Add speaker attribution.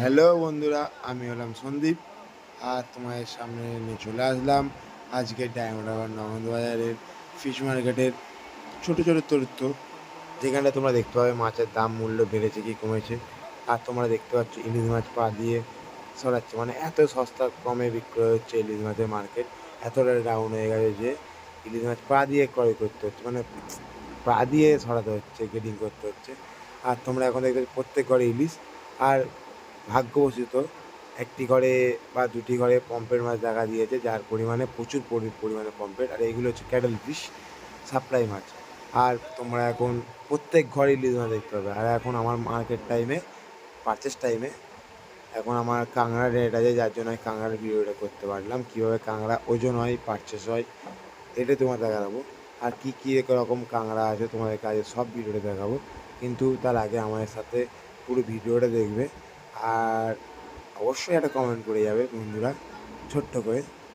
Speaker 1: Hello বন্ধুরা, আমি হলাম সন্দীপ। আর তোমাদের সামনে নিয়ে চলে আসলাম আজকে ডায়মন্ড হারবার নগেন্দ্রবাজারের ফিশ মার্কেটের ছোটো ছোটো তথ্য, যেখানে তোমরা দেখতে পাবে মাছের দাম মূল্য বেড়েছে কি কমেছে। আর তোমরা দেখতে পাচ্ছ ইলিশ মাছ পা দিয়ে সরাচ্ছে, মানে এত সস্তা কমে বিক্রয় হচ্ছে ইলিশ মাছের মার্কেট। এতটা ডাউন হয়ে গেছে যে ইলিশ মাছ পা দিয়ে ক্রয় করতে হচ্ছে, মানে পা দিয়ে সরাতে হচ্ছে, গ্রেডিং করতে হচ্ছে। আর তোমরা এখন দেখবে প্রত্যেক ঘরে ইলিশ। আর ভাগ্যবশত একটি ঘরে বা দুটি ঘরে পম্পের মাছ দেখা দিয়েছে, যার পরিমাণে প্রচুর পরিমাণে পম্পেট। আর এইগুলো হচ্ছে ক্যাডেল ফিশ, সাপ্লাই মাছ। আর তোমরা এখন প্রত্যেক ঘরে ইলিশ মাছ দেখতে পাবে। আর এখন আমার মার্কেট টাইমে, পারচেস টাইমে এখন আমার কাঁকড়া রেট আছে, যার জন্য আমি কাঁকড়ার ভিডিওটা করতে পারলাম। কীভাবে কাঁকড়া ওজন হয়, পারচেস হয়, এটাই তোমাদের দেখাবো। আর কী কী রকম কাঁকড়া আছে তোমাদের কাছে সব ভিডিওটা দেখাবো। কিন্তু তার আগে আমাদের সাথে পুরো ভিডিওটা দেখবে। আর অবশ্যই একটা কমেন্ট করে যাবে বন্ধুরা, ছোট্ট করে।